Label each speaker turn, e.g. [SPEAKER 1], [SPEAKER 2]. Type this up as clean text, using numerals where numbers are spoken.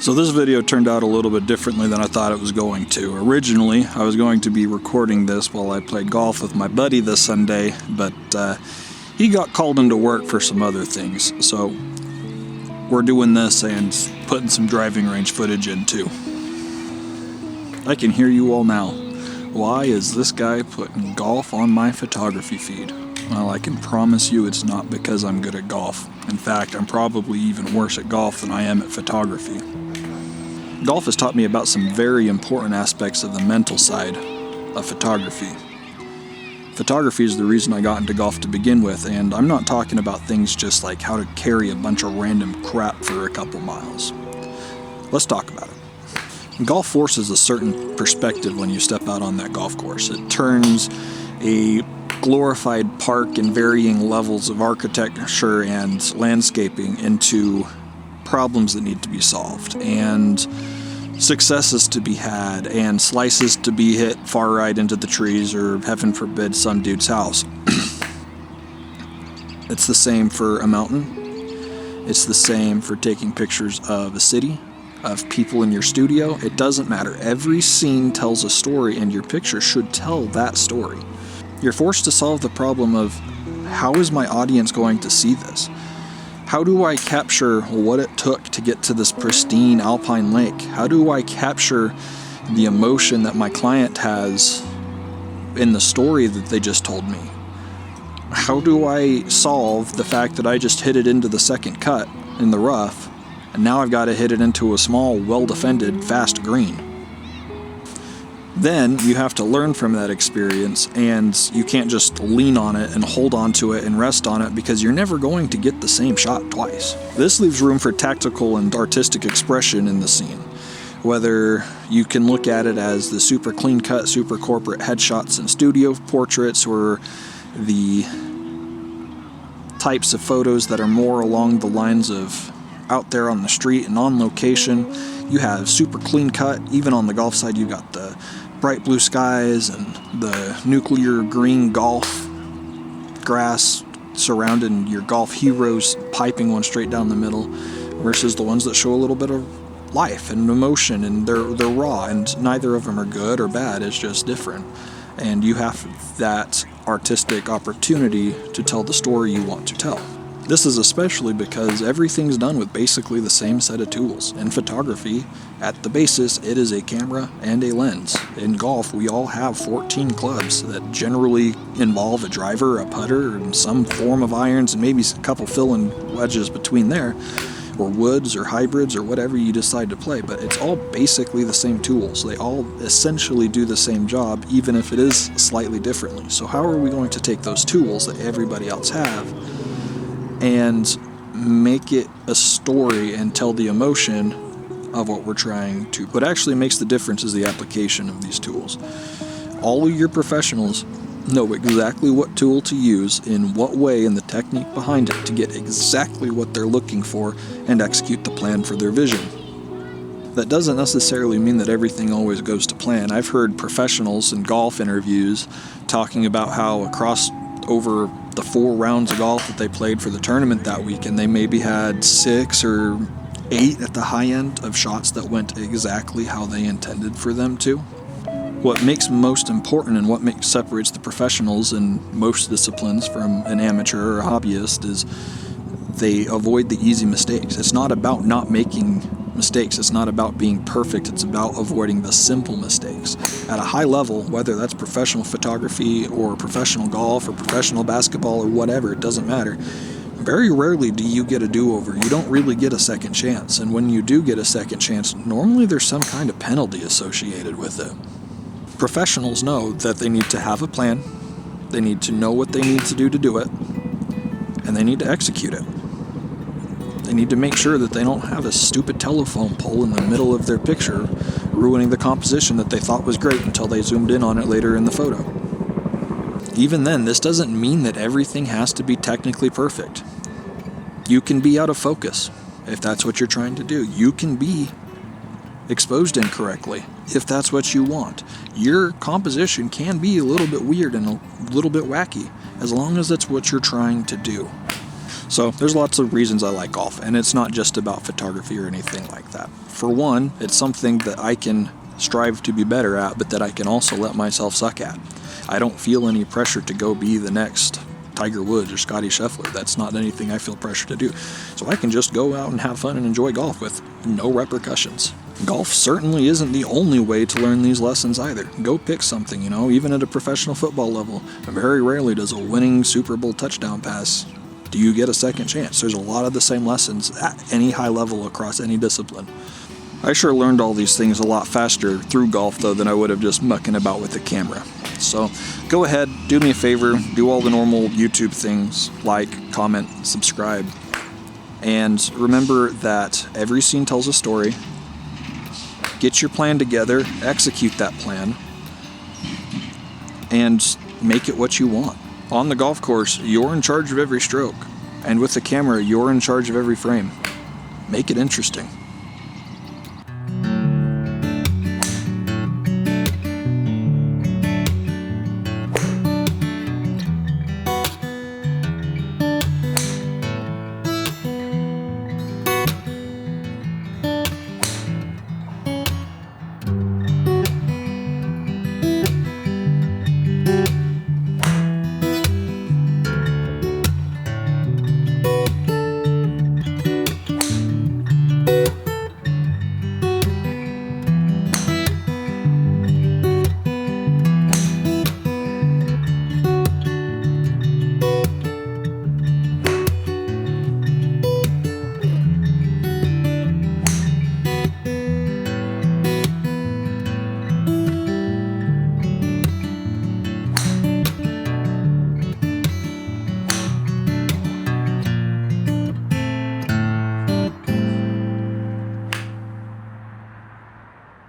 [SPEAKER 1] So this video turned out a little bit differently than I thought it was going to. Originally, I was going to be recording this while I played golf with my buddy this Sunday, but he got called into work for some other things. So we're doing this and putting some driving range footage in too. I can hear you all now. Why is this guy putting golf on my photography feed? Well, I can promise you it's not because I'm good at golf. In fact, I'm probably even worse at golf than I am at photography. Golf has taught me about some very important aspects of the mental side of photography. Photography is the reason I got into golf to begin with, and I'm not talking about things just like how to carry a bunch of random crap for a couple miles. Let's talk about it. Golf forces a certain perspective when you step out on that golf course. It turns a glorified park and varying levels of architecture and landscaping into problems that need to be solved, and successes to be had, and slices to be hit far right into the trees, or heaven forbid some dude's house. It's the same for a mountain. It's the same for taking pictures of a city, of people in your studio. It doesn't matter. Every scene tells a story, and your picture should tell that story. You're forced to solve the problem of, how is my audience going to see this? How do I capture what it took to get to this pristine alpine lake? How do I capture the emotion that my client has in the story that they just told me? How do I solve the fact that I just hit it into the second cut in the rough, and now I've got to hit it into a small, well-defended, fast green? Then you have to learn from that experience, and you can't just lean on it and hold on to it and rest on it, because you're never going to get the same shot twice. This leaves room for tactical and artistic expression in the scene. Whether you can look at it as the super clean-cut, super corporate headshots and studio portraits, or the types of photos that are more along the lines of out there on the street and on location. You have super clean-cut. Even on the golf side, you got the bright blue skies and the nuclear green golf grass surrounding your golf heroes, piping one straight down the middle, versus the ones that show a little bit of life and emotion, and they're raw, and neither of them are good or bad. It's just different, and you have that artistic opportunity to tell the story you want to tell. This is especially because everything's done with basically the same set of tools. In photography, at the basis, it is a camera and a lens. In golf, we all have 14 clubs that generally involve a driver, a putter, and some form of irons, and maybe a couple fill-in wedges between there, or woods or hybrids or whatever you decide to play. But it's all basically the same tools. They all essentially do the same job, even if it is slightly differently. So how are we going to take those tools that everybody else have and make it a story and tell the emotion of what we're trying to? What actually makes the difference is the application of these tools. All of your professionals know exactly what tool to use, in what way, and the technique behind it to get exactly what they're looking for and execute the plan for their vision. That doesn't necessarily mean that everything always goes to plan. I've heard professionals in golf interviews talking about how over the 4 rounds of golf that they played for the tournament that week, and they maybe had 6 or 8 at the high end of shots that went exactly how they intended for them to. What makes most important, and what separates the professionals in most disciplines from an amateur or a hobbyist, is they avoid the easy mistakes. It's not about not making mistakes. It's not about being perfect. It's about avoiding the simple mistakes. At a high level, whether that's professional photography or professional golf or professional basketball or whatever, it doesn't matter. Very rarely do you get a do-over. You don't really get a second chance. And when you do get a second chance, normally there's some kind of penalty associated with it. Professionals know that they need to have a plan, they need to know what they need to do it, and they need to execute it. They need to make sure that they don't have a stupid telephone pole in the middle of their picture ruining the composition that they thought was great until they zoomed in on it later in the photo. Even then, this doesn't mean that everything has to be technically perfect. You can be out of focus if that's what you're trying to do. You can be exposed incorrectly if that's what you want. Your composition can be a little bit weird and a little bit wacky, as long as that's what you're trying to do. So there's lots of reasons I like golf, and it's not just about photography or anything like that. For one, it's something that I can strive to be better at, but that I can also let myself suck at. I don't feel any pressure to go be the next Tiger Woods or Scotty Scheffler. That's not anything I feel pressure to do. So I can just go out and have fun and enjoy golf with no repercussions. Golf certainly isn't the only way to learn these lessons either. Go pick something, even at a professional football level. Very rarely does a winning Super Bowl touchdown pass do you get a second chance. There's a lot of the same lessons at any high level across any discipline. I sure learned all these things a lot faster through golf, though, than I would have just mucking about with a camera. So go ahead, do me a favor, do all the normal YouTube things, like, comment, subscribe. And remember that every scene tells a story. Get your plan together, execute that plan, and make it what you want. On the golf course, you're in charge of every stroke. And with the camera, you're in charge of every frame. Make it interesting.